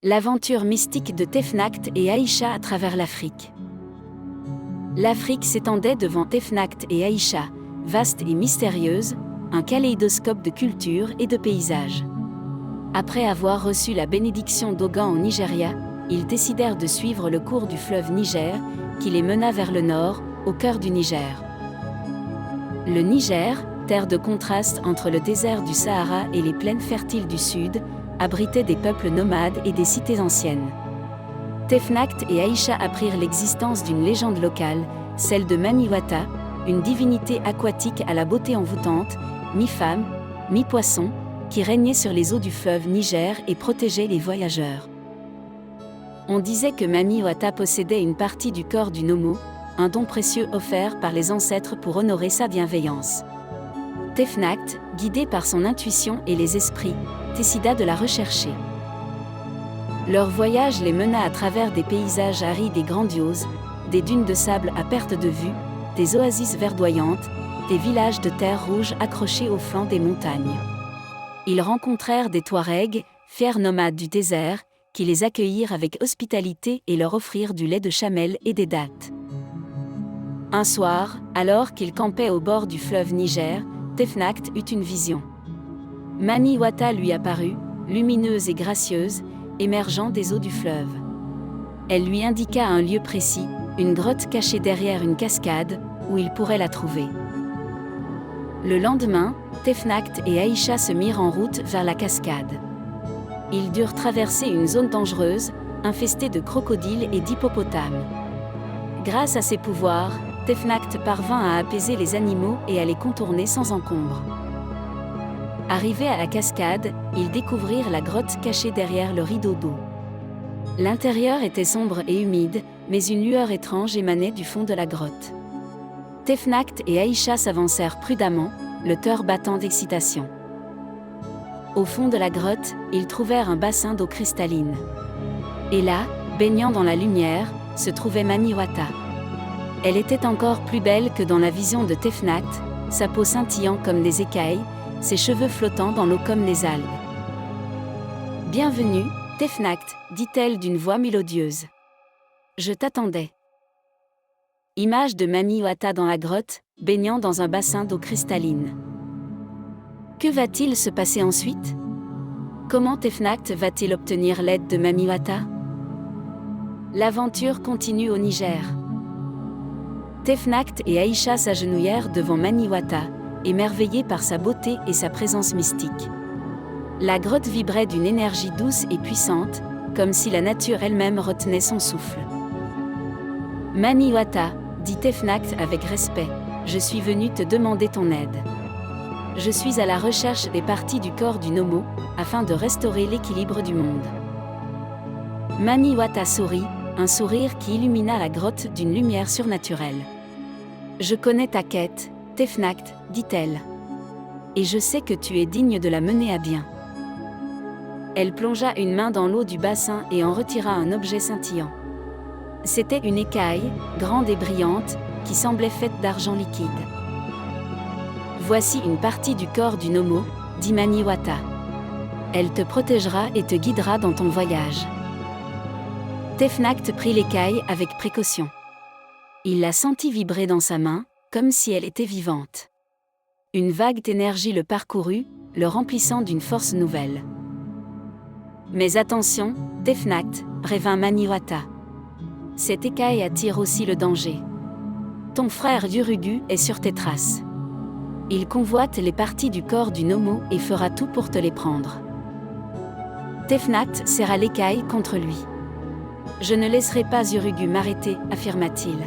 L'aventure mystique de Tefnakt et Aïcha à travers l'Afrique. L'Afrique s'étendait devant Tefnakt et Aïcha, vaste et mystérieuse, un kaléidoscope de cultures et de paysages. Après avoir reçu la bénédiction d'Ogan au Nigeria, ils décidèrent de suivre le cours du fleuve Niger, qui les mena vers le nord, au cœur du Niger. Le Niger, terre de contraste entre le désert du Sahara et les plaines fertiles du sud, abritait des peuples nomades et des cités anciennes. Tefnakt et Aïcha apprirent l'existence d'une légende locale, celle de Mamiwata, une divinité aquatique à la beauté envoûtante, mi-femme, mi-poisson, qui régnait sur les eaux du fleuve Niger et protégeait les voyageurs. On disait que Mamiwata possédait une partie du corps du Nomo, un don précieux offert par les ancêtres pour honorer sa bienveillance. Tefnakt, guidé par son intuition et les esprits, décida de la rechercher. Leur voyage les mena à travers des paysages arides et grandioses, des dunes de sable à perte de vue, des oasis verdoyantes, des villages de terre rouge accrochés au flanc des montagnes. Ils rencontrèrent des Touaregs, fiers nomades du désert, qui les accueillirent avec hospitalité et leur offrirent du lait de chamel et des dattes. Un soir, alors qu'ils campaient au bord du fleuve Niger, Tefnakt eut une vision. Mamiwata lui apparut, lumineuse et gracieuse, émergeant des eaux du fleuve. Elle lui indiqua un lieu précis, une grotte cachée derrière une cascade, où il pourrait la trouver. Le lendemain, Tefnakt et Aïcha se mirent en route vers la cascade. Ils durent traverser une zone dangereuse, infestée de crocodiles et d'hippopotames. Grâce à ses pouvoirs, Tefnakt parvint à apaiser les animaux et à les contourner sans encombre. Arrivés à la cascade, ils découvrirent la grotte cachée derrière le rideau d'eau. L'intérieur était sombre et humide, mais une lueur étrange émanait du fond de la grotte. Tefnakt et Aïcha s'avancèrent prudemment, le cœur battant d'excitation. Au fond de la grotte, ils trouvèrent un bassin d'eau cristalline. Et là, baignant dans la lumière, se trouvait Mamiwata. Elle était encore plus belle que dans la vision de Tefnakt, sa peau scintillant comme des écailles, ses cheveux flottant dans l'eau comme les algues. « Bienvenue, Tefnakt, dit-elle d'une voix mélodieuse. Je t'attendais. » Image de Mamiwata dans la grotte, baignant dans un bassin d'eau cristalline. Que va-t-il se passer ensuite? Comment Tefnakt va-t-il obtenir l'aide de Mamiwata? L'aventure continue au Niger. Tefnakt et Aïcha s'agenouillèrent devant Mamiwata, émerveillés par sa beauté et sa présence mystique. La grotte vibrait d'une énergie douce et puissante, comme si la nature elle-même retenait son souffle. « Mamiwata, dit Tefnakt avec respect, je suis venu te demander ton aide. Je suis à la recherche des parties du corps du Nomo, afin de restaurer l'équilibre du monde. » Mamiwata sourit, un sourire qui illumina la grotte d'une lumière surnaturelle. « Je connais ta quête, Tefnakt, dit-elle. Et je sais que tu es digne de la mener à bien. » Elle plongea une main dans l'eau du bassin et en retira un objet scintillant. C'était une écaille, grande et brillante, qui semblait faite d'argent liquide. « Voici une partie du corps du Nomo, dit Mamiwata. Elle te protégera et te guidera dans ton voyage. » Tefnakt prit l'écaille avec précaution. Il la sentit vibrer dans sa main, comme si elle était vivante. Une vague d'énergie le parcourut, le remplissant d'une force nouvelle. « Mais attention, Tefnakt, prévint Mamiwata. Cette écaille attire aussi le danger. Ton frère Yurugu est sur tes traces. Il convoite les parties du corps du Nomo et fera tout pour te les prendre. » Tefnakt serra l'écaille contre lui. « Je ne laisserai pas Yurugu m'arrêter, affirma-t-il.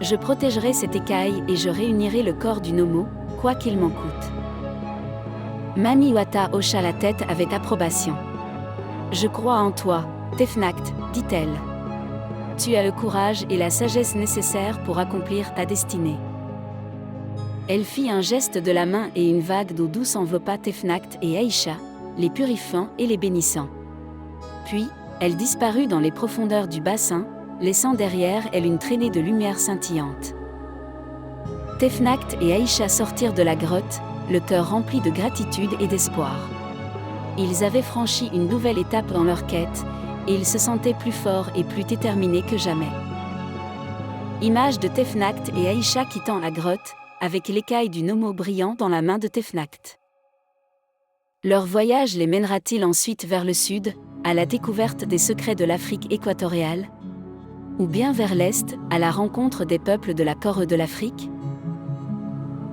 Je protégerai cette écaille et je réunirai le corps du Nomo, quoi qu'il m'en coûte. » Mamiwata hocha la tête avec approbation. « Je crois en toi, Tefnakt, dit-elle. Tu as le courage et la sagesse nécessaires pour accomplir ta destinée. » Elle fit un geste de la main et une vague d'eau douce enveloppa Tefnakt et Aïcha, les purifiant et les bénissant. Puis, elle disparut dans les profondeurs du bassin, laissant derrière elle une traînée de lumière scintillante. Tefnakt et Aïcha sortirent de la grotte, le cœur rempli de gratitude et d'espoir. Ils avaient franchi une nouvelle étape dans leur quête, et ils se sentaient plus forts et plus déterminés que jamais. Image de Tefnact et Aïcha quittant la grotte, avec l'écaille du Nomo brillant dans la main de Tefnact. Leur voyage les mènera-t-il ensuite vers le sud, à la découverte des secrets de l'Afrique équatoriale? Ou bien vers l'est, à la rencontre des peuples de la Corne de l'Afrique?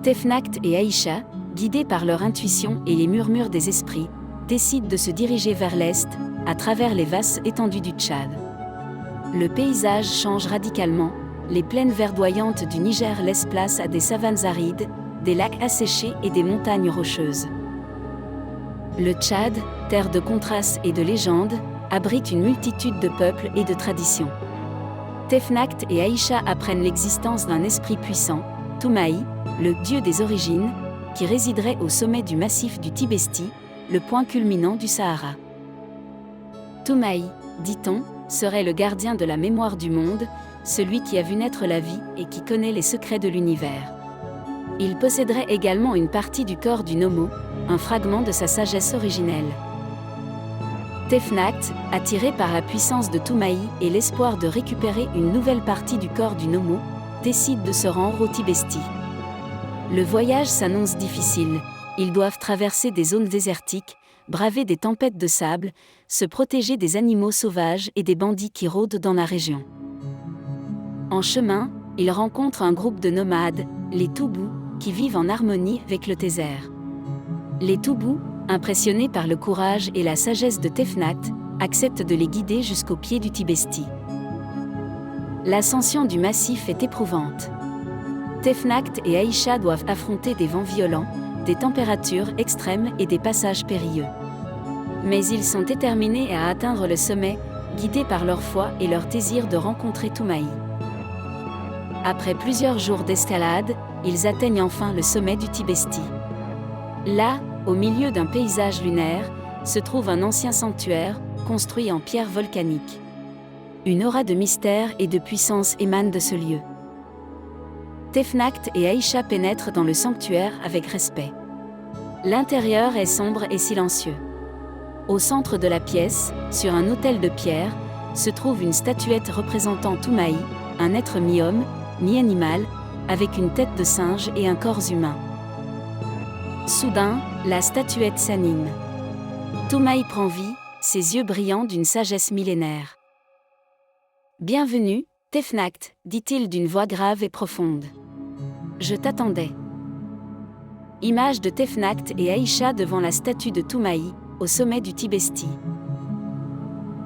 Tefnact et Aïcha, guidés par leur intuition et les murmures des esprits, décident de se diriger vers l'est, à travers les vastes étendues du Tchad. Le paysage change radicalement, les plaines verdoyantes du Niger laissent place à des savanes arides, des lacs asséchés et des montagnes rocheuses. Le Tchad, terre de contrastes et de légendes, abrite une multitude de peuples et de traditions. Tefnact et Aïcha apprennent l'existence d'un esprit puissant, Toumaï, le dieu des origines, qui résiderait au sommet du massif du Tibesti, le point culminant du Sahara. Toumaï, dit-on, serait le gardien de la mémoire du monde, celui qui a vu naître la vie et qui connaît les secrets de l'univers. Il posséderait également une partie du corps du Nomo, un fragment de sa sagesse originelle. Tefnact, attiré par la puissance de Toumaï et l'espoir de récupérer une nouvelle partie du corps du Nomo, décide de se rendre au Tibesti. Le voyage s'annonce difficile, ils doivent traverser des zones désertiques, braver des tempêtes de sable, se protéger des animaux sauvages et des bandits qui rôdent dans la région. En chemin, ils rencontrent un groupe de nomades, les Toubous, qui vivent en harmonie avec le désert. Les Toubous, impressionnés par le courage et la sagesse de Tefnact, acceptent de les guider jusqu'au pied du Tibesti. L'ascension du massif est éprouvante. Tefnact et Aïcha doivent affronter des vents violents, des températures extrêmes et des passages périlleux. Mais ils sont déterminés à atteindre le sommet, guidés par leur foi et leur désir de rencontrer Toumaï. Après plusieurs jours d'escalade, ils atteignent enfin le sommet du Tibesti. Là, au milieu d'un paysage lunaire, se trouve un ancien sanctuaire, construit en pierre volcanique. Une aura de mystère et de puissance émane de ce lieu. Tefnact et Aïcha pénètrent dans le sanctuaire avec respect. L'intérieur est sombre et silencieux. Au centre de la pièce, sur un autel de pierre, se trouve une statuette représentant Toumaï, un être mi-homme, mi-animal, avec une tête de singe et un corps humain. Soudain, la statuette s'anime. Toumaï prend vie, ses yeux brillants d'une sagesse millénaire. « Bienvenue, Tefnact, dit-il d'une voix grave et profonde. Je t'attendais. » Image de Tefnact et Aïcha devant la statue de Toumaï, au sommet du Tibesti.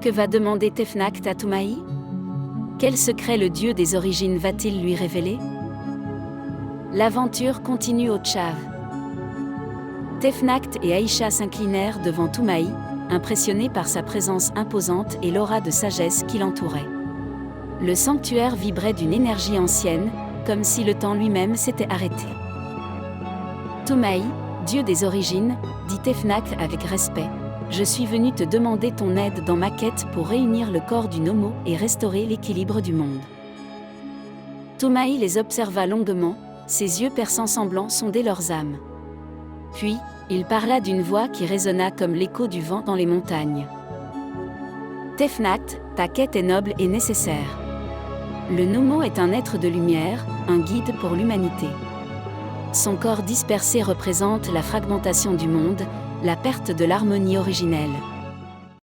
Que va demander Tefnact à Toumaï? Quel secret le dieu des origines va-t-il lui révéler? L'aventure continue au Tchad. Tefnact et Aïcha s'inclinèrent devant Toumaï, impressionnés par sa présence imposante et l'aura de sagesse qui l'entourait. Le sanctuaire vibrait d'une énergie ancienne, comme si le temps lui-même s'était arrêté. Toumaï, dieu des origines, dit Tefnact avec respect, je suis venu te demander ton aide dans ma quête pour réunir le corps du Nomo et restaurer l'équilibre du monde. Toumaï les observa longuement, ses yeux perçants semblant sonder leurs âmes. Puis, il parla d'une voix qui résonna comme l'écho du vent dans les montagnes. Tefnact, ta quête est noble et nécessaire. Le Nomo est un être de lumière, un guide pour l'humanité. Son corps dispersé représente la fragmentation du monde, la perte de l'harmonie originelle.